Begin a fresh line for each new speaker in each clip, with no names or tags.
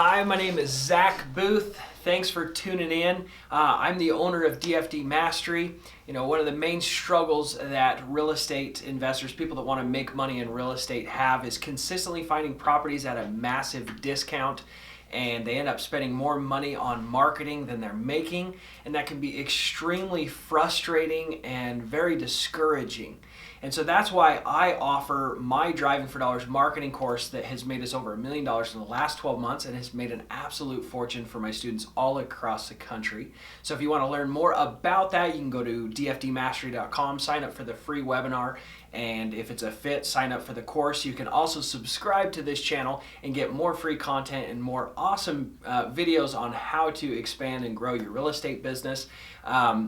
Hi, my name is Zach Booth. Thanks for tuning in. I'm the owner of DFD Mastery. You know, one of the main struggles that real estate investors, people that want to make money in real estate, have is consistently finding properties at a massive discount, and they end up spending more money on marketing than they're making, and that can be extremely frustrating and very discouraging. And so that's why I offer my Driving for Dollars marketing course that has made us over $1 million in the last 12 months and has made an absolute fortune for my students all across the country. So if you want to learn more about that, you can go to dfdmastery.com, sign up for the free webinar, and if it's a fit, sign up for the course. You can also subscribe to this channel and get more free content and more awesome videos on how to expand and grow your real estate business.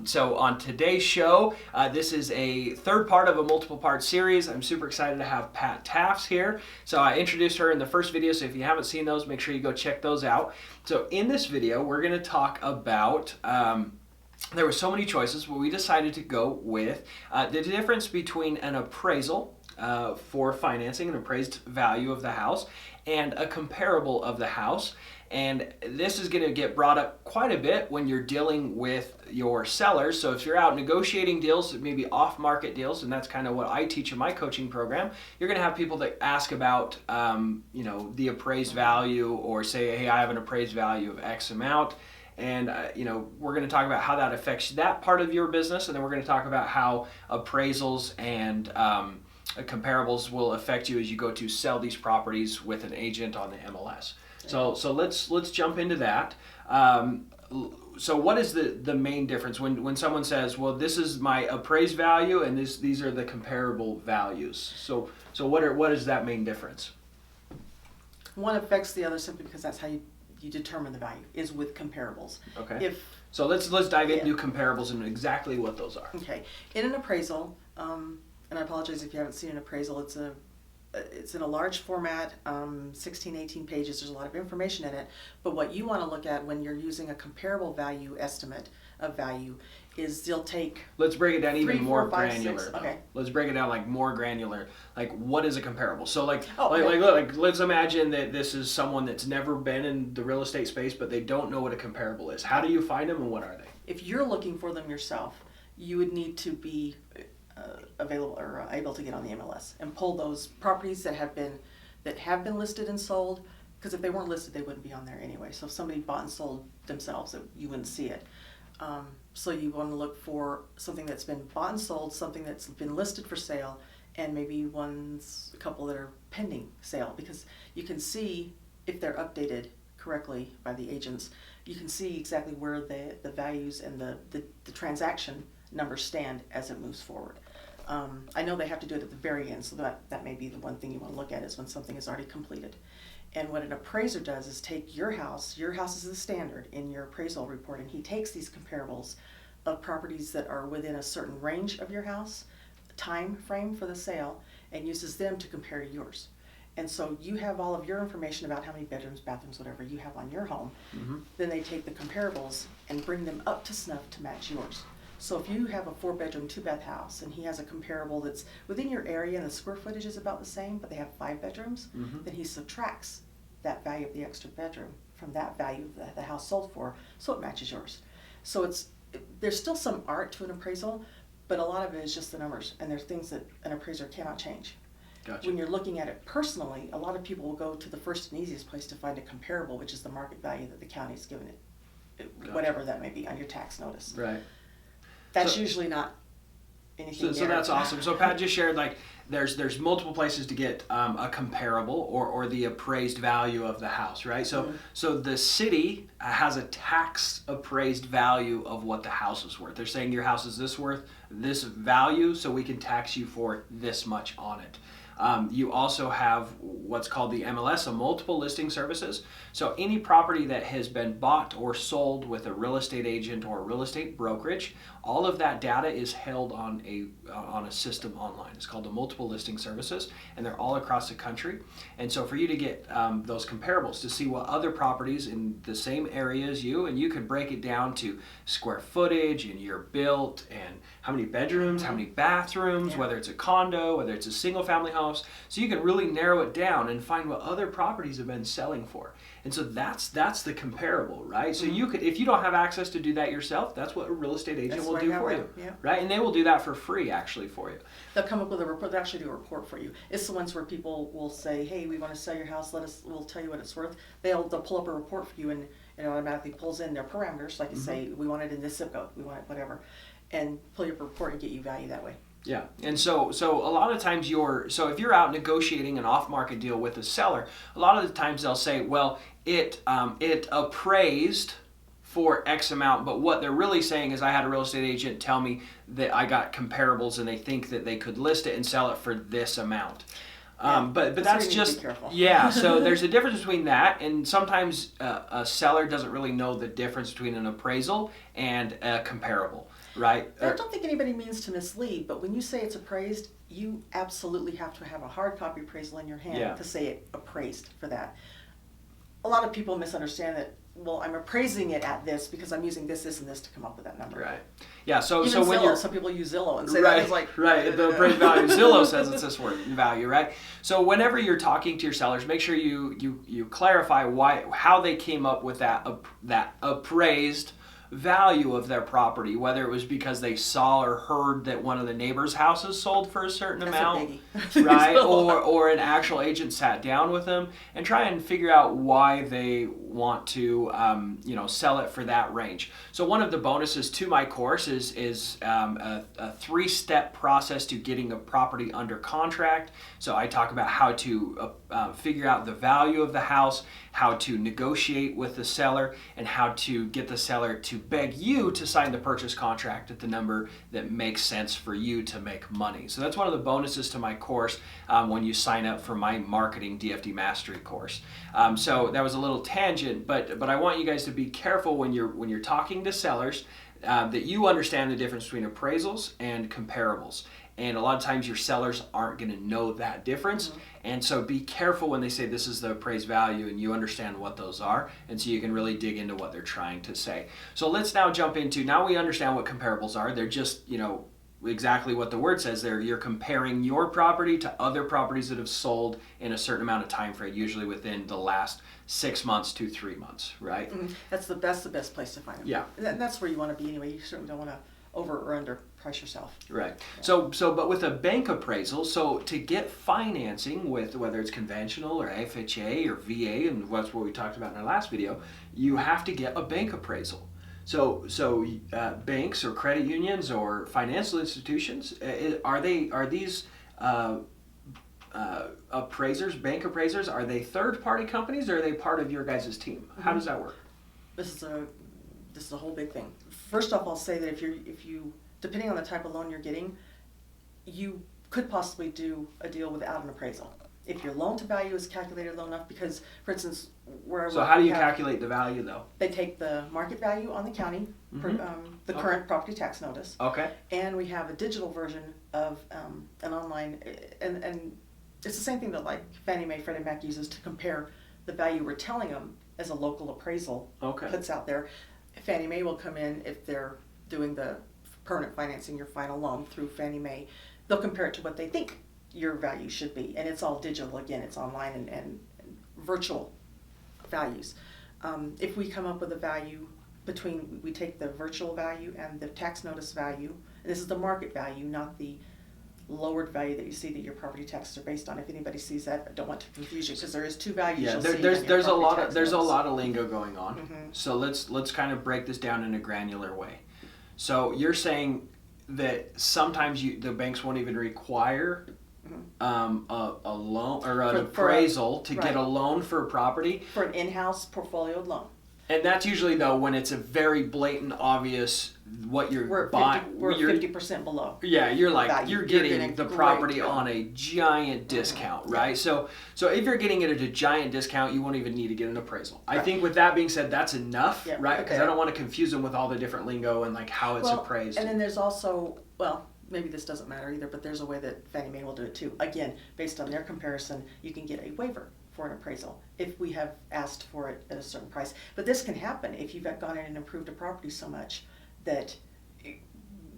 So on today's show, this is a third part of a multiple part series. I'm super excited to have Pat Taffs here. So I introduced her in the first video, so if you haven't seen those, make sure you go check those out. So in this video, we're going to talk about there were so many choices, but we decided to go with the difference between an appraisal for financing, an appraised value of the house, and a comparable of the house. And this is going to get brought up quite a bit when you're dealing with your sellers. So if you're out negotiating deals, maybe off-market deals, and that's kind of what I teach in my coaching program, you're going to have people that ask about, the appraised value, or say, hey, I have an appraised value of X amount. And, we're going to talk about how that affects that part of your business. And then we're going to talk about how appraisals and comparables will affect you as you go to sell these properties with an agent on the MLS. So let's jump into that. So what is the main difference when someone says, well, this is my appraised value and these are the comparable values? So what is that main difference?
One affects the other simply because that's how you determine the value, is with comparables.
Okay. So let's dive into comparables and exactly what those are.
Okay. In an appraisal, and I apologize if you haven't seen an appraisal, it's in a large format, 16, 18 pages. There's a lot of information in it. But what you want to look at when you're using a comparable value estimate of value is they'll take...
Let's break it down even
3,
more
4, 5,
granular.
6. Okay.
Let's break it down like more granular. Like, what is a comparable? So like
Okay.
let's imagine that this is someone that's never been in the real estate space, but they don't know what a comparable is. How do you find them and what are they?
If you're looking for them yourself, you would need to be available or able to get on the MLS and pull those properties that have been listed and sold, because if they weren't listed, they wouldn't be on there anyway. So if somebody bought and sold themselves, you wouldn't see it. So you want to look for something that's been bought and sold, something that's been listed for sale, and maybe a couple that are pending sale, because you can see if they're updated correctly by the agents. You can see exactly where the values and the transaction numbers stand as it moves forward. I know they have to do it at the very end, so that may be the one thing you want to look at, is when something is already completed. And what an appraiser does is take your house is the standard in your appraisal report, and he takes these comparables of properties that are within a certain range of your house, time frame for the sale, and uses them to compare to yours. And so you have all of your information about how many bedrooms, bathrooms, whatever you have on your home. Mm-hmm. Then they take the comparables and bring them up to snuff to match yours. So if you have a 4-bedroom, 2-bath house and he has a comparable that's within your area and the square footage is about the same, but they have 5 bedrooms, mm-hmm. then he subtracts that value of the extra bedroom from that value that the house sold for, so it matches yours. So there's still some art to an appraisal, but a lot of it is just the numbers, and there's things that an appraiser cannot change.
Gotcha.
When you're looking at it personally, a lot of people will go to the first and easiest place to find a comparable, which is the market value that the county's given it, gotcha. Whatever that may be, on your tax notice.
Right.
That's usually not anything.
So that's awesome. So Pat just shared, like, there's multiple places to get a comparable or the appraised value of the house, right? So mm-hmm. So the city has a tax appraised value of what the house is worth. They're saying your house is worth this value, so we can tax you for this much on it. You also have what's called the MLS, a multiple listing services. So any property that has been bought or sold with a real estate agent or a real estate brokerage, all of that data is held on a system online. It's called the multiple listing services, and they're all across the country. And so for you to get those comparables to see what other properties in the same area as you, and you could break it down to square footage and year built and how many bedrooms, how many bathrooms, whether it's a condo, whether it's a single family home, house. So you can really narrow it down and find what other properties have been selling for. And so that's the comparable, right? So you could, if you don't have access to do that yourself, that's what a real estate agent will do for you, right? And they will do that for free actually for you.
They'll come up with a report. They'll actually do a report for you. It's the ones where people will say, "Hey, we want to sell your house. We'll tell you what it's worth." They'll pull up a report for you, and it automatically pulls in their parameters. Like you say, we want it in this zip code. We want it whatever, and pull your report and get you value that way.
Yeah, and so a lot of times if you're out negotiating an off-market deal with a seller, a lot of the times they'll say, well, it appraised for X amount, but what they're really saying is I had a real estate agent tell me that I got comparables and they think that they could list it and sell it for this amount. But that's just, yeah, so there's a difference between that, and sometimes a seller doesn't really know the difference between an appraisal and a comparable, right?
I don't think anybody means to mislead, but when you say it's appraised, you absolutely have to have a hard copy appraisal in your hand to say it appraised for that. A lot of people misunderstand that, well, I'm appraising it at this because I'm using this, and this to come up with that number.
Right. Yeah, so
Even
when
Zillow, some people use Zillow and say
right,
that is like...
Right, the appraised value. Zillow says it's this worth value, right? So whenever you're talking to your sellers, make sure you clarify how they came up with that appraised value of their property, whether it was because they saw or heard that one of the neighbors' houses sold for a certain amount, right? or an actual agent sat down with them and try and figure out why they want to sell it for that range. So one of the bonuses to my course is a 3-step process to getting a property under contract. So I talk about how to figure out the value of the house, how to negotiate with the seller, and how to get the seller to beg you to sign the purchase contract at the number that makes sense for you to make money. So that's one of the bonuses to my course when you sign up for my marketing DFD mastery course. So that was a little tangent, but I want you guys to be careful when you're talking to sellers that you understand the difference between appraisals and comparables. And a lot of times your sellers aren't going to know that difference. And so be careful when they say this is the appraised value, and you understand what those are, and so you can really dig into what they're trying to say. So let's now jump into, now we understand what comparables are. They're just, exactly what the word says there. You're comparing your property to other properties that have sold in a certain amount of time frame, usually within the last 6 months to 3 months, right?
That's the best place to find them.
Yeah.
And that's where you want to be anyway. You certainly don't want to over or under price yourself.
Right. Yeah. So but with a bank appraisal, so to get financing with whether it's conventional or FHA or VA, and that's what we talked about in our last video, you have to get a bank appraisal. So banks or credit unions or financial institutions, are these appraisers, bank appraisers, are they third-party companies, or are they part of your guys' team? How does that work?
This is a whole big thing. First off, I'll say that if you depending on the type of loan you're getting, you could possibly do a deal without an appraisal. If your loan to value is calculated low enough, because for instance,
so how do you calculate the value though?
They take the market value on the county, the current property tax notice.
Okay.
And we have a digital version of an online, and it's the same thing that like Fannie Mae, Freddie Mac uses to compare the value we're telling them as a local appraisal puts out there. Fannie Mae will come in if they're doing the permanent financing, your final loan through Fannie Mae. They'll compare it to what they think your value should be, and it's all digital again. It's online and virtual values. If we come up with a value we take the virtual value and the tax notice value, and this is the market value, not the lowered value that you see that your property taxes are based on. If anybody sees that, I don't want to confuse you because there is 2 values.
Yeah, there's a lot of lingo going on. So let's kind of break this down in a granular way. So you're saying that sometimes the banks won't even require a loan or an appraisal to get a loan for a property
for an in-house portfolio loan.
And that's usually though when it's a very blatant, obvious what you're buying.
We're 50% below.
Yeah, you're getting the property on a giant discount, right? So if you're getting it at a giant discount, you won't even need to get an appraisal. I think with that being said, that's enough, right? Because I don't want to confuse them with all the different lingo and like how it's appraised.
And then there's also, maybe this doesn't matter either, but there's a way that Fannie Mae will do it too. Again, based on their comparison, you can get a waiver for an appraisal if we have asked for it at a certain price. But this can happen if you've gone in and improved a property so much that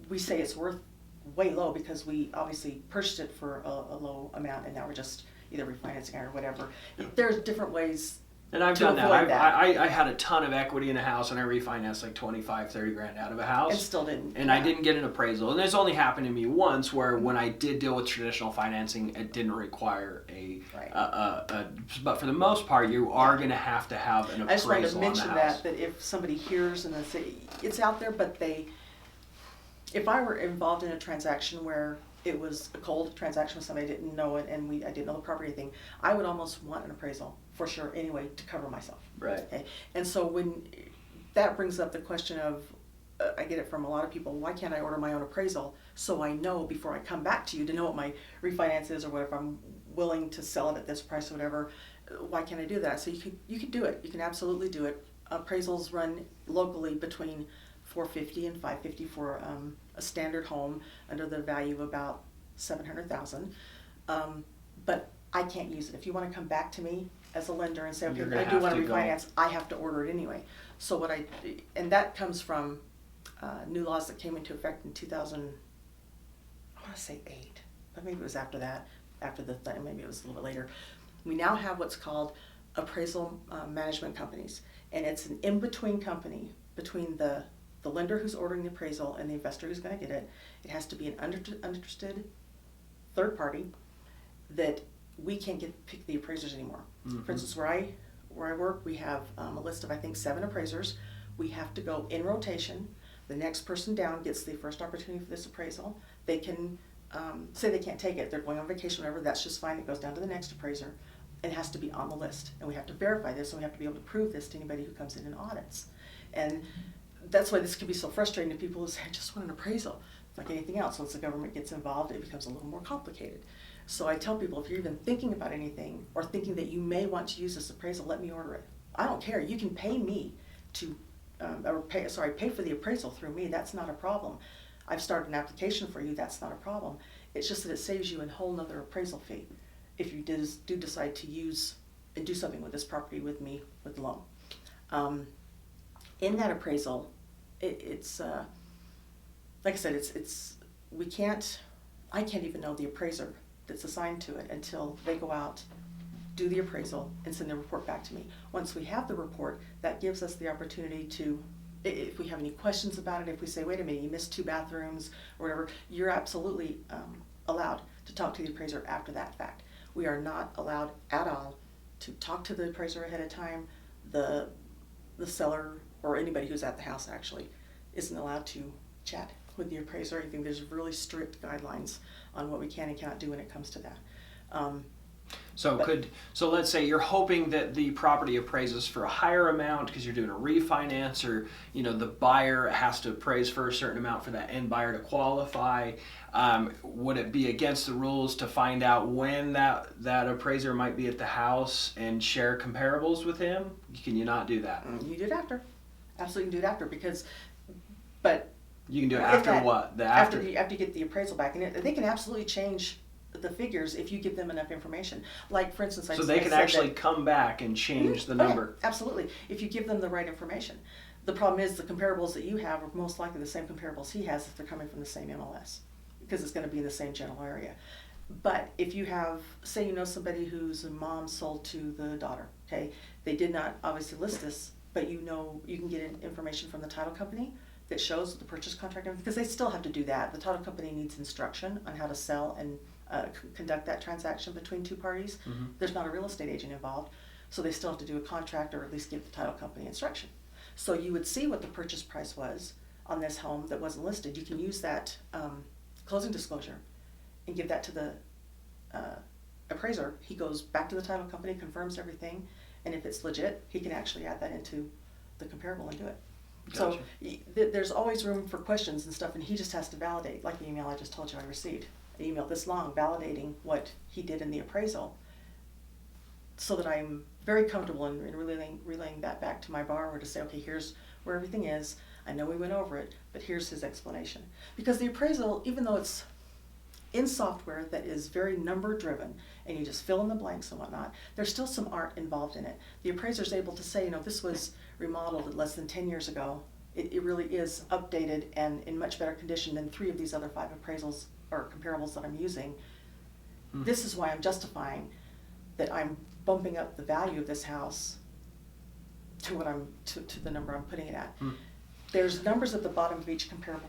we say it's worth way low because we obviously purchased it for a low amount, and now we're just either refinancing or whatever. There's different ways.
And I've
to
done that.
avoid
I had a ton of equity in a house, and I refinanced like 25, 30 grand out of a house.
And still didn't.
And I didn't get an appraisal. And this only happened to me once, where when I did deal with traditional financing, it didn't require but for the most part, you are going to have an appraisal.
I just wanted to
on
mention
the house.
that if somebody hears and they say, it's out there, but if I were involved in a transaction where it was a cold transaction with somebody I didn't know it, and I didn't know the property thing, I would almost want an appraisal for sure anyway to cover myself.
Right.
Okay. And so when that brings up the question of, I get it from a lot of people, why can't I order my own appraisal so I know before I come back to you to know what my refinance is, or what if I'm willing to sell it at this price or whatever, why can't I do that? So you can do it. You can absolutely do it. Appraisals run locally between $450 and $550 for a standard home under the value of about $700,000. But I can't use it. If you want to come back to me as a lender and say, okay, I do want to refinance, I have to order it anyway. So and that comes from new laws that came into effect in 2000, I want to say 8, but maybe it was after that, maybe it was a little bit later. We now have what's called appraisal management companies, and it's an in-between company between the lender who's ordering the appraisal and the investor who's going to get it. It has to be an uninterested third party that we can't pick the appraisers anymore. Mm-hmm. For instance, where I work, we have a list of, I think, 7 appraisers. We have to go in rotation. The next person down gets the first opportunity for this appraisal. They can say they can't take it. They're going on vacation, whatever. That's just fine. It goes down to the next appraiser. It has to be on the list, and we have to verify this, and we have to be able to prove this to anybody who comes in and audits. And that's why this can be so frustrating to people who say, I just want an appraisal. Like anything else, once the government gets involved, it becomes a little more complicated. So I tell people, if you're even thinking about anything or thinking that you may want to use this appraisal, let me order it. I don't care. You can pay me to, pay for the appraisal through me. That's not a problem. I've started an application for you. That's not a problem. It's just that it saves you a whole nother appraisal fee if you do decide to use and do something with this property with me with the loan. In that appraisal, it's like I said, I can't even know the appraiser that's assigned to it until they go out, do the appraisal, and send the report back to me. Once we have the report, that gives us the opportunity to, if we have any questions about it, if we say, wait a minute, you missed 2 bathrooms or whatever, you're absolutely allowed to talk to the appraiser after that fact. We are not allowed at all to talk to the appraiser ahead of time. The seller or anybody who's at the house actually isn't allowed to chat with the appraiser or anything. There's really strict guidelines on what we can and cannot do when it comes to that.
So let's say you're hoping that the property appraises for a higher amount because you're doing a refinance, or the buyer has to appraise for a certain amount for that end buyer to qualify. Would it be against the rules to find out when that appraiser might be at the house and share comparables with him? Can you not do that?
You do it after. Absolutely, you can do it after but
you can do it after what?
After you get the appraisal back, and they can absolutely change the figures if you give them enough information. Like, for instance,
they can actually come back and change the number.
Yeah, absolutely, if you give them the right information. The problem is the comparables that you have are most likely the same comparables he has if they're coming from the same MLS, because it's going to be in the same general area. But if you have, say somebody whose mom sold to the daughter, okay, they did not obviously list this, but you can get information from the title company that shows the purchase contract, because they still have to do that. The title company needs instruction on how to sell and conduct that transaction between 2 parties. Mm-hmm. There's not a real estate agent involved, so they still have to do a contract or at least give the title company instruction. So you would see what the purchase price was on this home that wasn't listed. You can use that closing disclosure and give that to the appraiser. He goes back to the title company, confirms everything, and if it's legit, he can actually add that into the comparable and do it. Gotcha. So there's always room for questions and stuff, and he just has to validate, like the email I just told you I received. An email this long validating what he did in the appraisal, so that I'm very comfortable in relaying that back to my borrower to say, okay, here's where everything is. I know we went over it, but here's his explanation. Because the appraisal, even though it's in software that is very number driven and you just fill in the blanks and whatnot, there's still some art involved in it. The appraiser's able to say, this was remodeled less than 10 years ago, It really is updated and in much better condition than 3 of these other 5 appraisals or comparables that I'm using. This is why I'm justifying that I'm bumping up the value of this house to what to the number I'm putting it at. There's numbers at the bottom of each comparable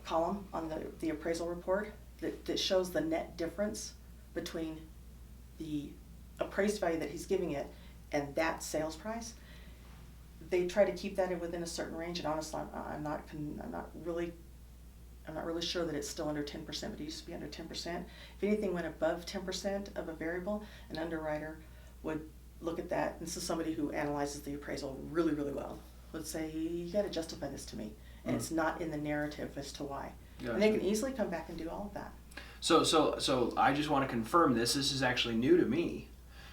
column on the appraisal report that shows the net difference between the appraised value that he's giving it and that sales price. They try to keep that within a certain range, and honestly, I'm not really sure that it's still under 10%, but it used to be under 10%. If anything went above 10% of a variable, an underwriter would look at that. This is somebody who analyzes the appraisal really, really well. Would say, you got to justify this to me, and it's not in the narrative as to why. Gotcha. And they can easily come back and do all of that.
So I just want to confirm this. This is actually new to me.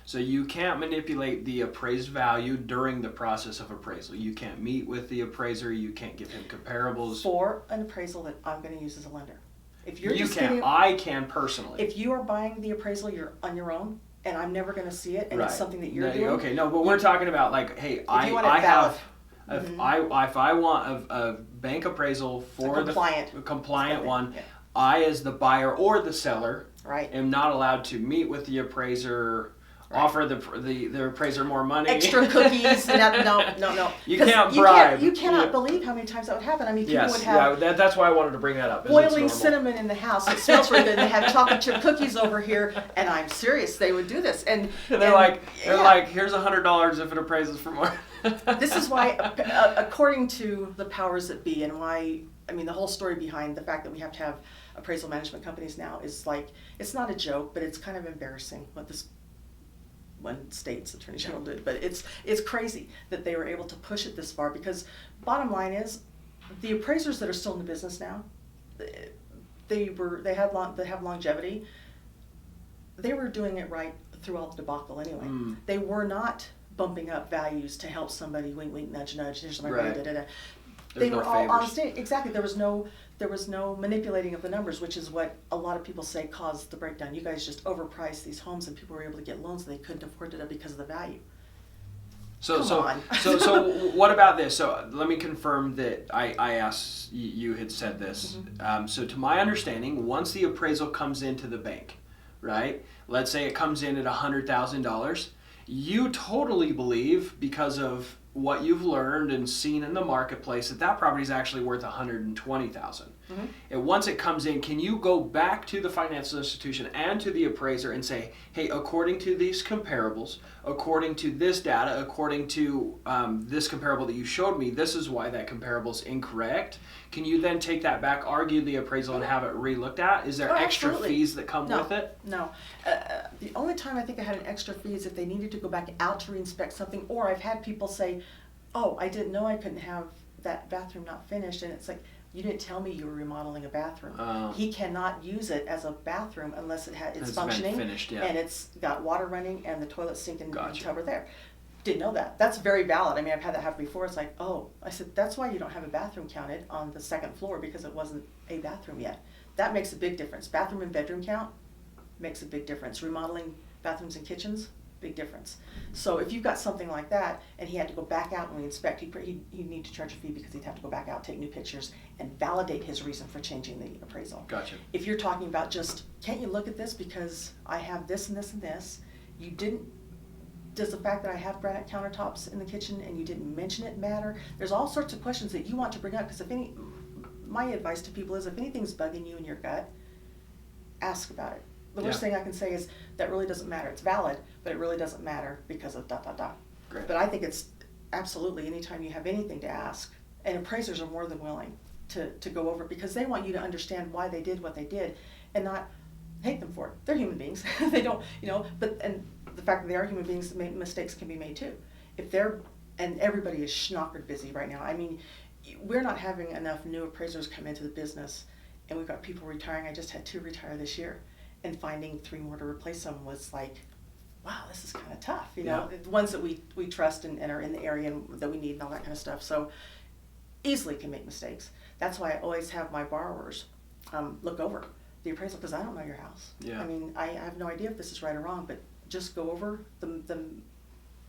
So you can't manipulate the appraised value during the process of appraisal. You can't meet with the appraiser. You can't give him comparables.
For an appraisal that I'm going to use as a lender. If you're
you can. I can personally.
If you are buying the appraisal, you're on your own, and I'm never going to see it, and it's something that you're doing.
Okay, no, but we're talking about like, hey, I have. If I want a bank appraisal for the compliant one, I as the buyer or the seller am not allowed to meet with the appraiser, offer the appraiser more money,
extra cookies. No.
You can't bribe.
You cannot believe how many times that would happen. I mean, people would have
that's why I wanted to bring that up.
Boiling cinnamon in the house. It smells really good. And they have chocolate chip cookies over here, and I'm serious. They would do this, and
they're like, here's $100 if it appraises for more.
This is why, according to the powers that be, and why, I mean, the whole story behind the fact that we have to have appraisal management companies now is like, it's not a joke, but it's kind of embarrassing what this one state's attorney general did. But it's crazy that they were able to push it this far, because bottom line is, the appraisers that are still in the business now, they have longevity. They were doing it right through all the debacle anyway. They were not bumping up values to help somebody, wink, wink, nudge, nudge. Here's my money, They were all on stage. Exactly. There was no manipulating of the numbers, which is what a lot of people say caused the breakdown. You guys just overpriced these homes, and people were able to get loans, and they couldn't afford it because of the value.
So what about this? So let me confirm that I asked you had said this. So to my understanding, once the appraisal comes into the bank, right? Let's say it comes in at $100,000. You totally believe, because of what you've learned and seen in the marketplace, that property is actually worth $120,000. And once it comes in, can you go back to the financial institution and to the appraiser and say, hey, according to these comparables, according to this data, according to this comparable that you showed me, this is why that comparable is incorrect? Can you then take that back, argue the appraisal, and have it re-looked at? Is there extra fees that come with it?
No. The only time I think I had an extra fee is if they needed to go back out to re-inspect something, or I've had people say, oh, I didn't know I couldn't have that bathroom not finished, and it's like, you didn't tell me you were remodeling a bathroom. He cannot use it as a bathroom unless it's functioning,
finished,
and it's got water running, and the toilet sink and tub are there. Didn't know that. That's very valid. I mean, I've had that happen before. It's like, oh, I said, that's why you don't have a bathroom counted on the second floor, because it wasn't a bathroom yet. That makes a big difference. Bathroom and bedroom count makes a big difference. Remodeling bathrooms and kitchens, big difference. So if you've got something like that, and he had to go back out and re-inspect, he'd need to charge a fee, because he'd have to go back out, take new pictures, and validate his reason for changing the appraisal.
Gotcha.
If you're talking about just, can't you look at this because I have this and this and this, you didn't, does the fact that I have granite countertops in the kitchen and you didn't mention it matter? There's all sorts of questions that you want to bring up, because my advice to people is, if anything's bugging you in your gut, ask about it. The worst thing I can say is, that really doesn't matter. It's valid, but it really doesn't matter because of ...
Great.
But I think it's absolutely, anytime you have anything to ask, and appraisers are more than willing to go over it, because they want you to understand why they did what they did, and not hate them for it. They're human beings. They don't, and the fact that they are human beings, mistakes can be made too. And everybody is schnockered busy right now. I mean, we're not having enough new appraisers come into the business, and we've got people retiring. I just had 2 retire this year, and finding 3 more to replace them was like, wow, this is kind of tough. The ones that we trust and are in the area and that we need and all that kind of stuff. So easily can make mistakes. That's why I always have my borrowers look over the appraisal, because I don't know your house. I mean, I have no idea if this is right or wrong, but just go over the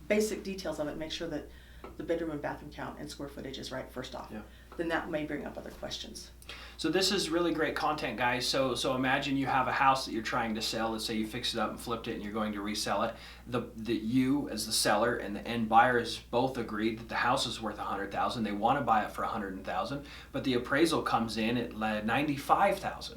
basic details of it, make sure that the bedroom and bathroom count and square footage is right first off.
Yeah.
Then that may bring up other questions.
So this is really great content, guys. So imagine you have a house that you're trying to sell. Let's say you fixed it up and flipped it and you're going to resell it. You as the seller and the end buyers both agreed that the house is worth $100,000. They want to buy it for $100,000, but the appraisal comes in at $95,000.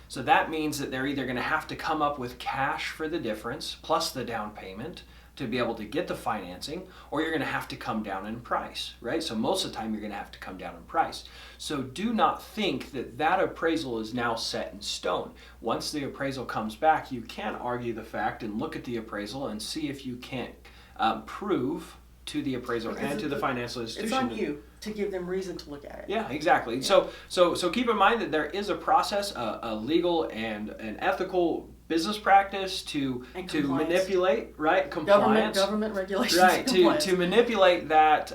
So that means that they're either going to have to come up with cash for the difference plus the down payment to be able to get the financing, or you're going to have to come down in price, right? So most of the time you're going to have to come down in price. So do not think that that appraisal is now set in stone. Once the appraisal comes back, you can argue the fact and look at the appraisal and see if you can't prove to the appraiser
Because
and to the financial institution.
It's on you to give them reason to look at it.
Yeah, exactly. Yeah. So keep in mind that there is a process, a legal and an ethical business practice to manipulate, right? Compliance.
Government regulations.
Right, to manipulate that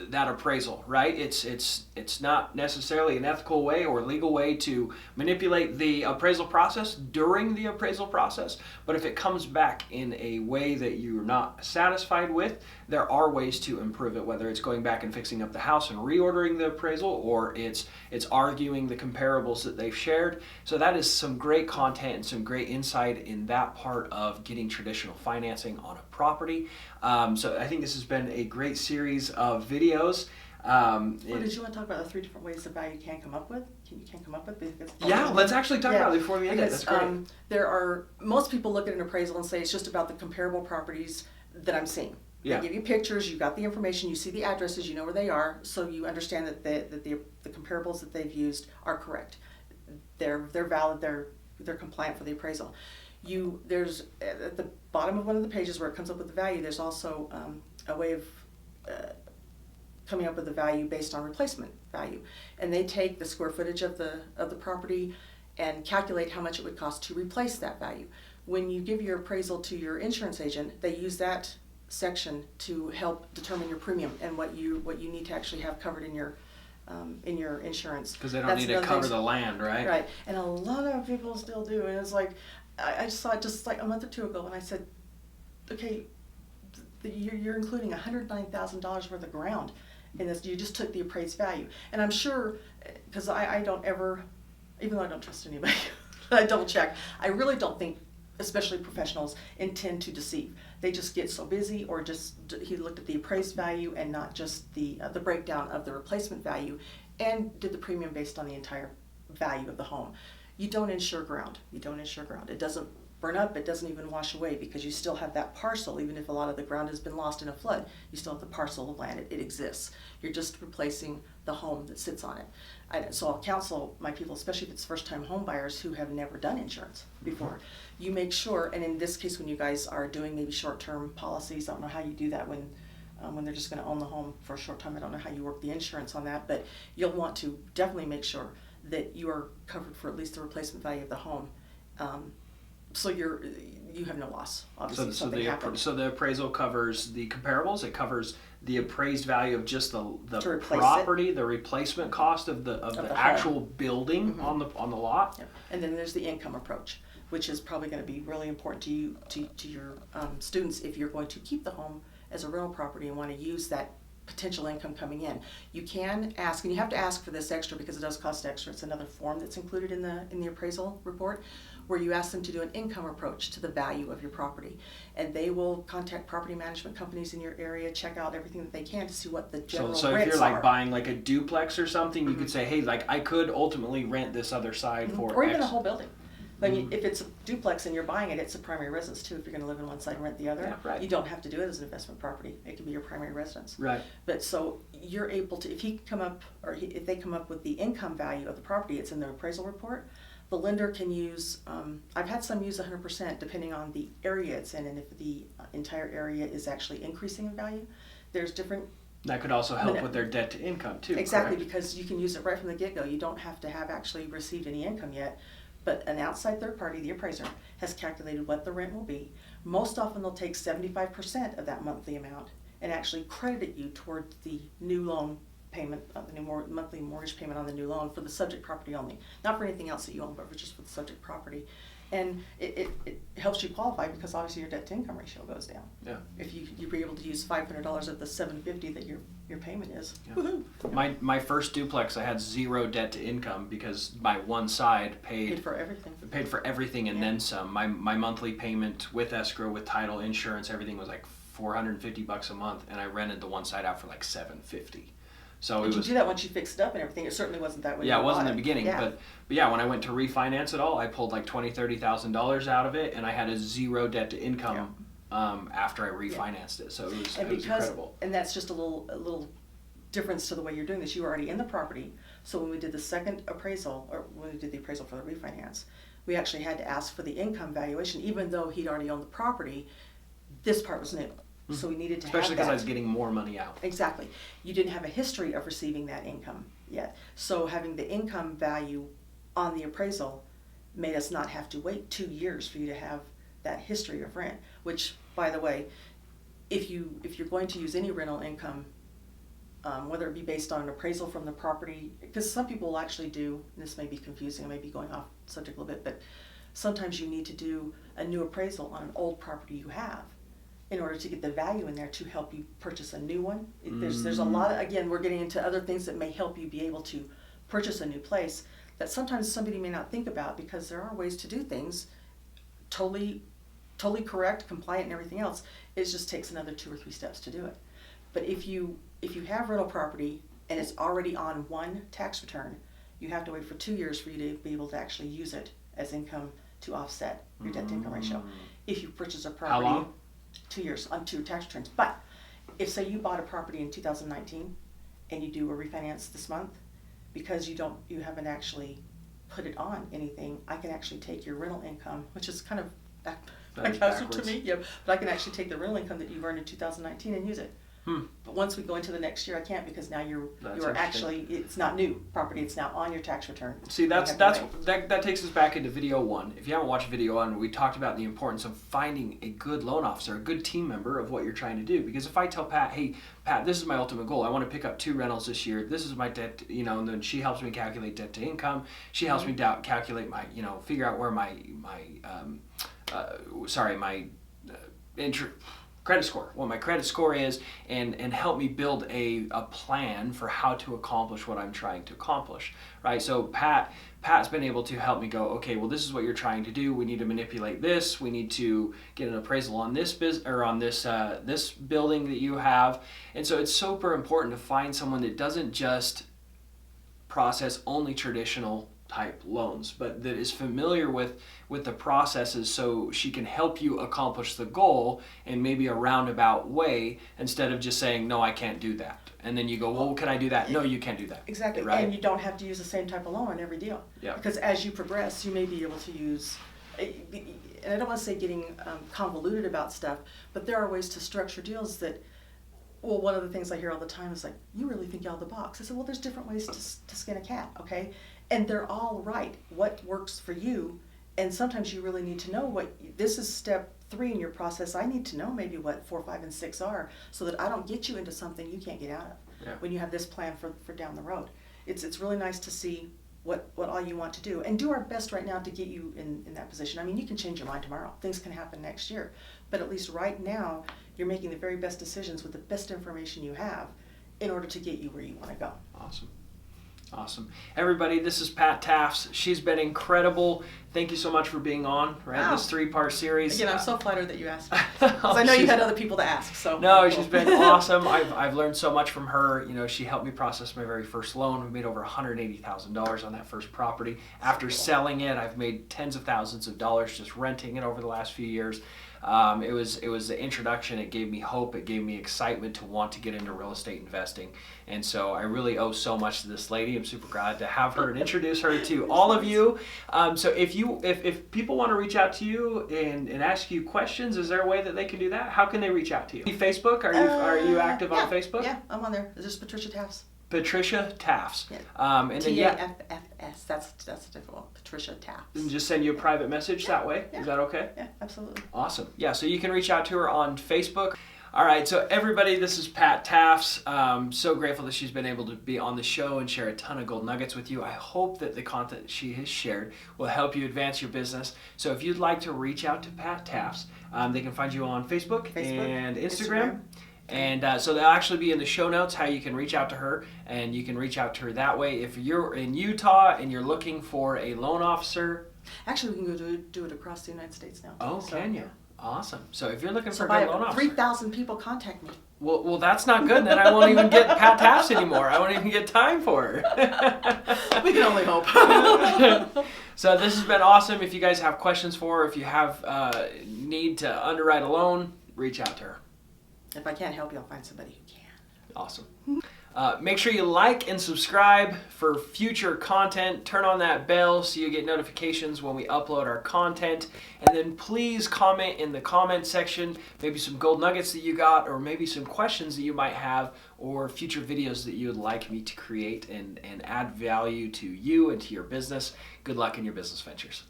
that appraisal, right? It's not necessarily an ethical way or legal way to manipulate the appraisal process during the appraisal process, but if it comes back in a way that you're not satisfied with, there are ways to improve it, whether it's going back and fixing up the house and reordering the appraisal, or it's arguing the comparables that they've shared. So that is some great content and some great insight in that part of getting traditional financing on a property. So I think this has been a great series of videos.
Did you want to talk about the 3 different ways the value can come up with? You can come up with?
Yeah, let's actually talk about it before we end it. That's great.
Most people look at an appraisal and say it's just about the comparable properties that I'm seeing.
Yeah.
They give you pictures, you got the information, you see the addresses, you know where they are, so you understand that the comparables that they've used are correct. They're valid, they're compliant for the appraisal. There's at the bottom of one of the pages where it comes up with the value, there's also a way of coming up with the value based on replacement value. And they take the square footage of the property and calculate how much it would cost to replace that value. When you give your appraisal to your insurance agent, they use that section to help determine your premium and what you need to actually have covered in your insurance.
Because they don't need to cover the land, right?
Right, and a lot of people still do, and it's like, I just saw it just like a month or two ago, and I said, okay, you're including $109,000 worth of ground in this. You just took the appraised value, and I'm sure, because I don't ever, even though I don't trust anybody, I double check. I really don't think, especially professionals, intend to deceive. They just get so busy, or just he looked at the appraised value and not just the breakdown of the replacement value, and did the premium based on the entire value of the home. You don't insure ground. You don't insure ground. It doesn't burn up. It doesn't even wash away, because you still have that parcel. Even if a lot of the ground has been lost in a flood, you still have the parcel of land. It exists. You're just replacing the home that sits on it. So I'll counsel my people, especially if it's first-time home buyers who have never done insurance before, you make sure, and in this case when you guys are doing maybe short-term policies, I don't know how you do that when they're just going to own the home for a short time. I don't know how you work the insurance on that, but you'll want to definitely make sure that you are covered for at least the replacement value of the home. So you have no loss, obviously, if something happens.
So the appraisal covers the comparables, it covers the appraised value of just the property, the replacement cost of the actual building on the lot.
Yep. And then there's the income approach, which is probably going to be really important to you, to your students, if you're going to keep the home as a rental property and want to use that potential income coming in. You can ask, and you have to ask for this extra because it does cost extra. It's another form that's included in the appraisal report, where you ask them to do an income approach to the value of your property, and they will contact property management companies in your area, check out everything that they can to see what the general rents are.
So if you're like buying like a duplex or something, you could say, hey, like I could ultimately rent this other side for
or
X.
even a whole building. I mean, if it's a duplex and you're buying it, it's a primary residence too. If you're going to live in one side and rent the other,
yeah, right.
You don't have to do it as an investment property. It can be your primary residence.
Right.
But so you're able to, if they come up with the income value of the property, it's in their appraisal report. The lender can use, I've had some use 100% depending on the area it's in, and if the entire area is actually increasing in value. There's different.
That could also help with their debt to income too.
Exactly,
correct?
Because you can use it right from the get-go. You don't have to have actually received any income yet. But an outside third party, the appraiser, has calculated what the rent will be. Most often they'll take 75% of that monthly amount and actually credit you toward the new loan payment, the new monthly mortgage payment on the new loan for the subject property only. Not for anything else that you own, but just for the subject property. And it helps you qualify because obviously your debt to income ratio goes down.
Yeah.
If you were able to use $500 of the $750 that your payment is.
Yeah.
Woohoo!
My first duplex, I had 0 debt to income because my one side paid
for everything.
Paid for everything and then some. My monthly payment with escrow, with title, insurance, everything was like $450 a month, and I rented the one side out for like $750. So
Did you do that once you fixed it up and everything? It certainly wasn't that way.
Yeah, it wasn't in the beginning, but yeah, when I went to refinance it all, I pulled like $20,000-$30,000 out of it, and I had a 0 debt to income after I refinanced it. So it was incredible.
And that's just a little difference to the way you're doing this. You were already in the property, so when we did the second appraisal, or when we did the appraisal for the refinance, we actually had to ask for the income valuation, even though he'd already owned the property. This part was new. So we needed to
especially
have that.
because I was getting more money out.
Exactly. You didn't have a history of receiving that income yet. So having the income value on the appraisal made us not have to wait 2 years for you to have that history of rent, which, by the way, if you're going to use any rental income, whether it be based on an appraisal from the property, because some people will actually do, and this may be confusing, I may be going off subject a little bit, but sometimes you need to do a new appraisal on an old property you have in order to get the value in there to help you purchase a new one. There's a lot of, again, we're getting into other things that may help you be able to purchase a new place that sometimes somebody may not think about, because there are ways to do things totally correct, compliant, and everything else. It just takes another 2 or 3 steps to do it. But if you have rental property and it's already on one tax return, you have to wait for 2 years for you to be able to actually use it as income to offset your debt to income ratio. If you purchase a property,
How long?
2 years on 2 tax returns. But if, say, you bought a property in 2019 and you do a refinance this month, because you haven't actually put it on anything, I can actually take your rental income, which is kind of backwards to me, but I can actually take the rental income that you earned in 2019 and use it. But once we go into the next year, I can't, because now you are actually, it's not new property, it's now on your tax return.
See, that takes us back into video 1. If you haven't watched video 1, we talked about the importance of finding a good loan officer, a good team member of what you're trying to do. Because if I tell Pat, hey, Pat, this is my ultimate goal, I want to pick up 2 rentals this year, this is my debt, and then she helps me calculate debt to income, she helps me calculate my, figure out where my credit score, what my credit score is, and help me build a plan for how to accomplish what I'm trying to accomplish, right? So Pat's been able to help me go, okay, well, this is what you're trying to do. We need to manipulate this. We need to get an appraisal on this this building that you have. And so it's super important to find someone that doesn't just process only traditional type loans, but that is familiar with the processes, so she can help you accomplish the goal in maybe a roundabout way, instead of just saying, no, I can't do that. And then you go, well, can I do that? No, you can't do that.
Exactly, right? And you don't have to use the same type of loan on every deal.
Yeah.
Because as you progress, you may be able to use, and I don't want to say getting convoluted about stuff, but there are ways to structure deals that, well, one of the things I hear all the time is like, you really think out of the box. I said, well, there's different ways to skin a cat, okay? And they're all right. What works for you? And sometimes you really need to know this is step 3 in your process. I need to know maybe what 4, 5, and 6 are, so that I don't get you into something you can't get out of when you have this plan for down the road. It's really nice to see what all you want to do, and do our best right now to get you in that position. I mean, you can change your mind tomorrow. Things can happen next year. But at least right now, you're making the very best decisions with the best information you have in order to get you where you want to go.
Awesome. Everybody, this is Pat Tafts. She's been incredible. Thank you so much for being on, this 3-part series.
Again, I'm so flattered that you asked me. Because I know you had other people to ask. So
no, she's been awesome. I've learned so much from her. She helped me process my very first loan. We made over $180,000 on that first property. After selling it, I've made tens of thousands of dollars just renting it over the last few years. It was the introduction. It gave me hope. It gave me excitement to want to get into real estate investing. And so I really owe so much to this lady. I'm super glad to have her and introduce her to all of you. So if people want to reach out to you and ask you questions, is there a way that they can do that? How can they reach out to you? Facebook? Are you active on Facebook?
Yeah, I'm on there. Is this Patricia Tafts?
Patricia Tafts.
Yeah.
And then
T-A-F-F-S. That's a different one. Patricia Tafts.
And just send you a private message that way.
Yeah.
Is that okay?
Yeah, absolutely.
Awesome. Yeah, so you can reach out to her on Facebook. All right, so everybody, this is Pat Taffs. So grateful that she's been able to be on the show and share a ton of gold nuggets with you. I hope that the content she has shared will help you advance your business. So if you'd like to reach out to Pat Taffs, they can find you on Facebook and Instagram. And so they'll actually be in the show notes how you can reach out to her, and you can reach out to her that way. If you're in Utah and you're looking for a loan officer.
Actually, we can go do it across the United States now.
Oh, so, can you? Yeah. Awesome. So if you're looking for a good loan officer.
3,000 people contact me.
Well, that's not good. Then I won't even get Pat Taffs anymore. I won't even get time for her.
We can only hope.
So this has been awesome. If you guys have questions for her, if you have need to underwrite a loan, reach out to her.
If I can't help you, I'll find somebody who can.
Awesome. Make sure you like and subscribe for future content. Turn on that bell so you get notifications when we upload our content. And then please comment in the comment section, maybe some gold nuggets that you got, or maybe some questions that you might have, or future videos that you would like me to create and add value to you and to your business. Good luck in your business ventures.